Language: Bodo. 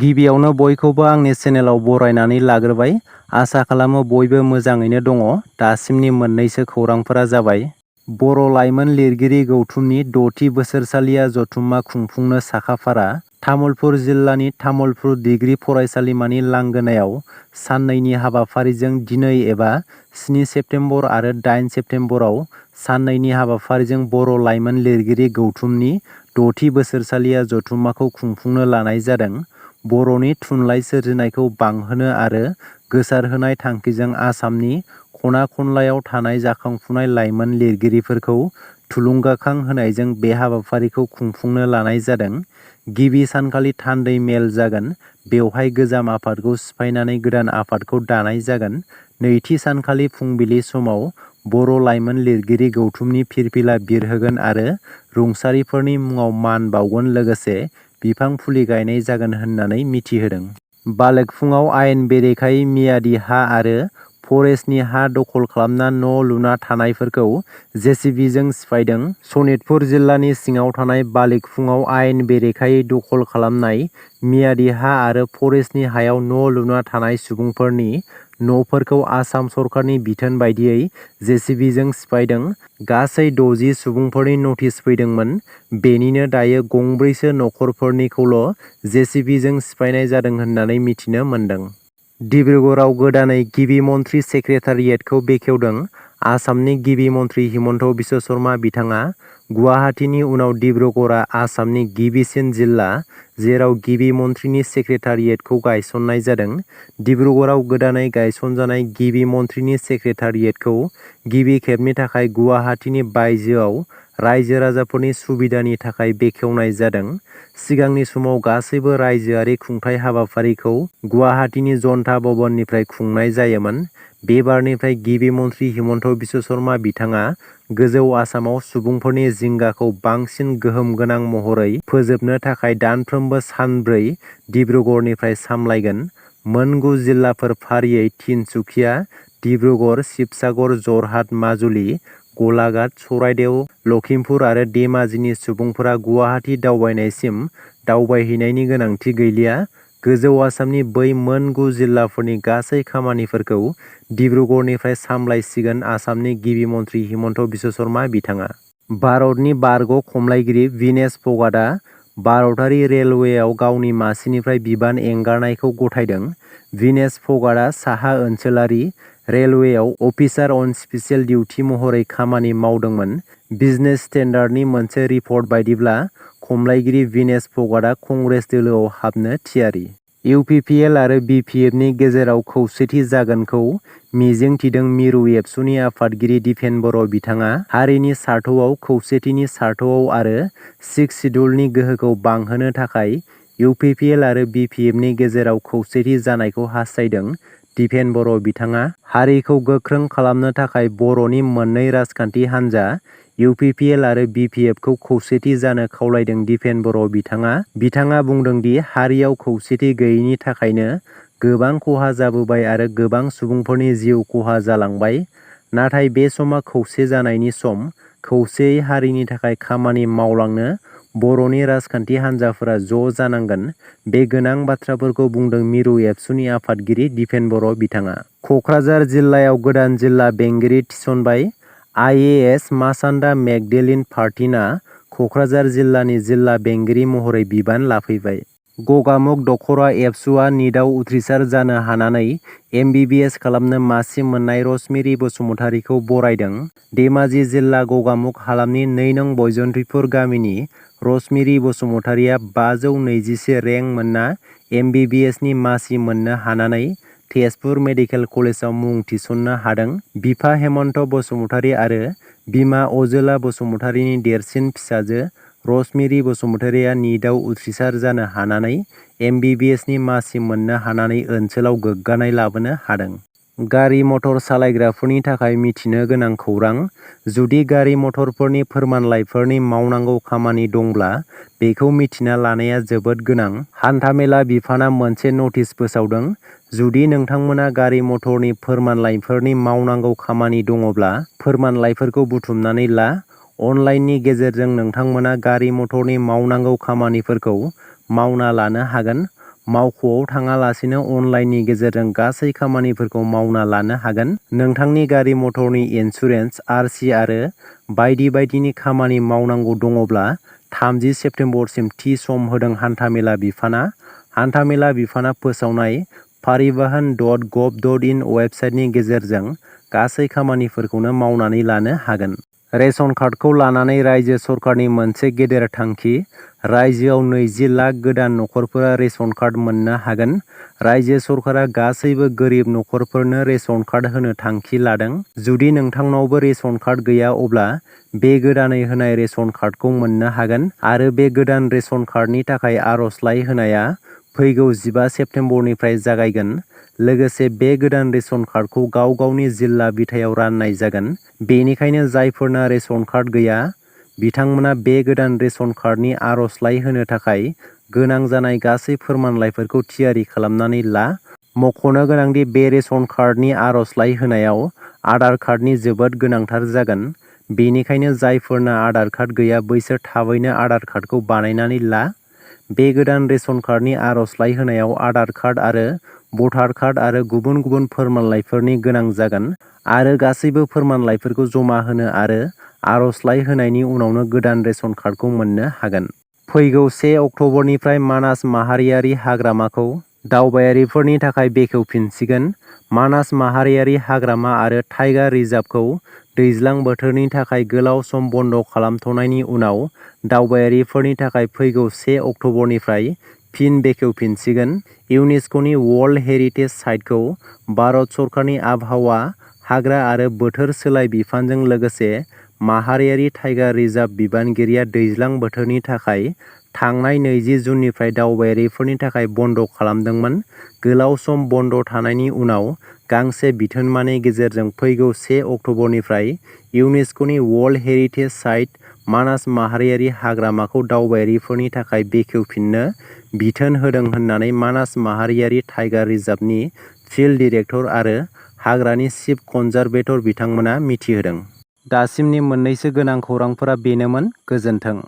गिबियावनो बयखौबो आंनि चेनेलाव बरायनानै लाग्रोबाय। आसा खालामो बयबो मोजाङैनो दङ। दासिमनि मोननैसो खौरांफोरा जाबाय बर' लाइमोन लिरगिरि गौथुमनि 6थि बोसोरसालिया जथुम्मा खुंफुंनो साखाफारा। तामुलपुर जिल्लानि तामुलपुर डिग्री फरायसालिमानि लांगोनायाव साननैनि हाबाफारिजों दिनै एबा 7 सेप्तेम्बर आरो 8 सेप्तेम्बराव साननैनि हाबाफारिजों बर' लाइमोन लिरगिरि गौथुमनि 6थि बोसोरसालिया जथुम्माखौ खुंफुंनो लानाय जादों। बर'नि थुनलाइ सोरजिनायखौ बांहोनो आरो गोसारहोनाय थांखिजों आसामनि खना-खनलायाव थानाय जाखांफुनाय लाइमोन लिरगिरिफोरखौ थुलुंगाखां होनायजों बे हाबाफारिखौ खुंफुंनो लानाय जादों। गिबि सानखालि थान्दै मेल जागोन। बेवहाय गोजाम आफादखौ सिफायनानै गोदान आफादखौ दानाय जागोन। नैथि सानखालि फुंबिलि समाव बर' लाइमोन लिरगिरि गौथुमनि फिरफिला बिरहोगोन आरो रुंसारिफोरनि मुङाव मान बावगोन लोगोसे बिफां फुलि गायनाय जागोन होननानै मिथिहोदों। बालेगफुङाव आयेन बेरेखायै मियादि हा आरो फरेस्टनि हा दखल खालामना न' लुना थानायफोरखौ जेसिबिजों सिफायदों। सनितपुर जिल्लानि सिङाव थानाय बालेगफुङाव आयेन बेरेखायै दखल खालामनाय मियादि हा आरो फरेस्टनि हायाव न' लुना थानाय सुबुंफोरनि न'फोरखौ आसाम सरकारनि बिथोन बायदियै जेसिबिजों सिफायदों। गासै 60 सुबुंफोरनि नटिस फैदोंमोन। बेनिनो दायो गंब्रैसो नख'रफोरनिखौल' जेसिबिजों सिफायनाय जादों होननानै मिथिनो मोन्दों। डिब्रुगड़आव गोदानै गिबि मन्थ्रि सेक्रेटारियेटखौ बेखेवदों। आसामनि गिबि मन्थ्रि हिमन्त बिश्व शर्मा बिथाङा गुवाहाटीनि उनाव डिब्रुगड़आ आसामनि गिबिसिन जिल्ला जेराव गिबि मन्थ्रिनि सेक्रेटारियेटखौ गायसननाय जादों। डिब्रुगड़आव गोदानै गायसनजानाय गिबि मन्थ्रिनि सेक्रेटारियेटखौ गिबि खेबनि थाखाय गुवाहाटीनि बायजोआव रायजो राजाफोरनि सुबिदानि थाखाय बेखेवनाय जादों। सिगांनि समाव गासैबो रायजोआरि खुंथाइ हाबाफारिखौ गुवाहाटीनि जनता भवननिफ्राय खुंनाय जायोमोन। बे बारनिफ्राय गिबि मन्थ्रि हिमन्त बिश्व शर्मा बिथाङा गोजौ आसामाव सुबुंफोरनि जिंगाखौ बांसिन गोहोम गोनां महरै फोजोबनो थाखाय दानफ्रोमबो सानब्रै डिब्रुगड़निफ्राय सामलायगोन। मोन 9 जिल्लाफोर फारियै तिनसुकिया, डिब्रुगड़, शिबसागर, जरहाट, माजुलि, गलाघाट, चराइदेव, लखिमपुर आरो धेमाजिनि सुबुंफोरा गुवाहाटी दावबायनायसिम दावबायहैनायनि गोनांथि गैलिया। गोजौ आसामनि बै मोन 9 जिल्लाफोरनि गासै खामानिफोरखौ डिब्रुगड़निफ्राय सामलायसिगोन आसामनि गिबि मन्थ्रि हिमन्त बिश्व शर्मा बिथाङा। भारतनि बारग' खमलायगिरि विनेश फगाटआ भारतारि रेलवेआव गावनि मासिनिफ्राय बिबान एंगारनायखौ गथायदों। विनेश फगाटआ साहा ओनसोलारि रेलवेआव अफिसार अन स्पेसियेल डिउटि महरै खामानि मावदोंमोन। बिजनेस स्टेन्डार्डनि मोनसे रिपर्ट बायदिब्ला खमलायगिरि विनेश फगाटआ कंग्रेस दोलोआव हाबनो थियारि। इउपिपिएल आरो बिपिएफनि गेजेराव खौसेथि जागोनखौ मिजिं थिदों मिरु एबसुनि आफादगिरि दिपेन बर' बिथाङा हारिनि सार्थआव खौसेथिनि सार्थआव आरो 6 सिडुलनि गोहोखौ बांहोनो थाखाय इउपिपिएल आरो बिपिएफनि गेजेराव खौसेथि जानायखौ हास्थायदों। दिपेन बर' बिथाङा हारिखौ गोख्रों खालामनो थाखाय बर'नि मोननै राजखान्थि हान्जा इउपिपिएल आरो बिपिएफखौ खौसेथि जानो खावलायदों। दिपेन बर' बिथाङा बुंदों दि हारियाव खौसेथि गैयैनि थाखायनो गोबां खहा जाबोबाय आरो गोबां सुबुंफोरनि जिउ खहा जालांबाय। नाथाय बे समा खौसे जानायनि सम। खौसेयै हारिनि थाखाय खामानि मावलांनो बर'नि राजखान्थि हान्जाफोरा ज' जानांगोन। बे गोनां बाथ्राफोरखौ बुंदों मिरु एबसुनि आफादगिरि दिपेन बर' बिथाङा। क'क्राझार जिल्लायाव गोदान जिल्ला बेंगिरि थिसनबाय। आइएएस मासान्दा मेगडेलिन पार्टिना क'क्राझार जिल्लानि जिल्ला बेंगिरि महरै बिबान लाफैबाय। गगामुग दख'रा एबसुआ निटआव उथ्रिसार जानो हानानै एमबिबिएस खालामनो मासि मोननाय रश्मिरी बसुमतारीखौ बरायदों। धेमाजि जिल्ला गगामुग हालामनि 2 नं बैजन्थ्रिपुर गामिनि रश्मिरी बसुमतारीया 521 रेंक मोनना एमबिबिएसनि मासि मोननो हानानै तेजपुर मेडिकेल कलेजाव मुं थिसननो हादों। बिफा हेमन्त बसुमतारी आरो बिमा अजोला बसुमतारीनि देरसिन फिसाजो रश्मिरी बसुमतारीया निटआव उथ्रिसार जानो हानानै एमबिबिएसनि मासि मोननो हानानै ओनसोलाव गोग्गानाय लाबोनो हादों। गारि मटर सालायग्राफोरनि थाखाय मिथिनो गोनां खौरां। जुदि गारि मटरफोरनि फोरमानलाइफोरनि मावनांगौ खामानि दंब्ला बेखौ मिथिना लानाया जोबोद गोनां। हान्थामेला बिफाना मोनसे नटिस फोसावदों। जुदि नोंथांमोना गारि मटरनि फोरमानलाइफोरनि मावनांगौ खामानि दङब्ला फोरमानलाइफोरखौ बुथुमनानै ला। अनलाइननि गेजेरजों नोंथांमोना गारि मटरनि मावनांगौ खामानिफोरखौ मावना लानो हागोन। मावख'आव थाङालासिनो अनलाइननि गेजेरजों गासै खामानिफोरखौ मावना लानो हागोन। नोंथांनि गारि मटरनि इन्सुरेन्स, आरसि आरो बायदि बायदिनि खामानि मावनांगौ दङब्ला 30 सेप्तेम्बरसिम थि सम होदों हान्थामेला बिफाना। हान्थामेला बिफाना फोसावनाय परिवहन.gov.in वेबसाइटनि गेजेरजों गासै खामानिफोरखौनो मावनानै लानो हागोन। रेशन कार्डखौ लानानै रायजो सरकारनि मोनसे गेदेर थांखि। रायजोआव 20 लाख गोदान नख'रफोरा रेशन कार्ड मोननो हागोन। रायजो सरकारा गासैबो गोरिब नख'रफोरनो रेशन कार्ड होनो थांखि लादों। जुदि नोंथांनावबो रेशन कार्ड गैया अब्ला बे गोदानै होनाय रेशन कार्डखौ मोननो हागोन आरो बे गोदान रेशन कार्डनि थाखाय आर'जलाइ होनाया फैगौ 15 सेप्तेम्बरनिफ्राय जागायगोन। लोगोसे बे गोदान रेशन कार्डखौ गाव गावनि जिल्ला बिथायाव राननाय जागोन। बेनिखायनो जायफोरना रेशन कार्ड गैया बिथांमोना बे गोदान रेशन कार्डनि आर'जलाइ होनो थाखाय गोनां जानाय गासै फोरमानलाइफोरखौ थियारि खालामनानै ला। मख'नो गोनांदि बे रेशन कार्डनि आर'जलाइ होनायाव आधार कार्डनि जोबोद गोनांथार जागोन। बेनिखायनो जायफोरना आधार कार्ड गैया बैसोर थाबैनो आधार कार्डखौ बानायनानै ला। बे गोदान रेशन कार्डनि आर'जलाइ होनायाव आधार कार्ड आरो भटार कार्ड आरो गुबुन गुबुन फोरमानलाइफोरनि गोनां जागोन आरो गासैबो फोरमानलाइफोरखौ जमा होनो आरो आर'जलाइ होनायनि उनावनो गोदान रेशन कार्डखौ मोननो हागोन। फैगौ 1 अक्ट'बरनिफ्राय मानास माहारियारि हाग्रामाखौ दावबायारिफोरनि थाखाय बेखेवफिनसिगोन। मानास माहारियारि हाग्रामा आरो टाइगार रिजार्भखौ दैज्लां बोथोरनि थाखाय गोलाव सम बन्द' खालामथ'नायनि उनाव दावबायारिफोरनि थाखाय फैगौ 1 अक्ट'बरनिफ्राय फिन बेखेवफिनसिगोन। इउनेस्क'नि वर्ल्ड हेरिटेज साइटखौ भारत सरकारनि आबहावा, हाग्रा आरो बोथोर सोलाय बिफानजों लोगोसे माहारियारि टाइगार रिजार्भ बिबानगिरिया दैज्लां बोथोरनि थाखाय थांनाय 20 जुननिफ्राय दावबायारिफोरनि थाखाय बन्द' खालामदोंमोन। गोलाव सम बन्द' थानायनि उनाव गांसे बिथोनमानि गेजेरजों फैगौ 1 अक्ट'बरनिफ्राय इउनेस्क'नि वर्ल्ड हेरिटेज साइट मानास माहारियारि हाग्रामाखौ दावबायारिफोरनि थाखाय बेखेवफिननो बिथोन होदों होननानै मानास माहारियारि टाइगार रिजार्भनि फिल्ड डिरेक्टर आरो हाग्रानि चिफ कनजारभेटर बिथांमोना मिथिहोदों। दासिमनि मोननैसो गोनां खौरांफोरा बेनोमोन। गोजोन्थों।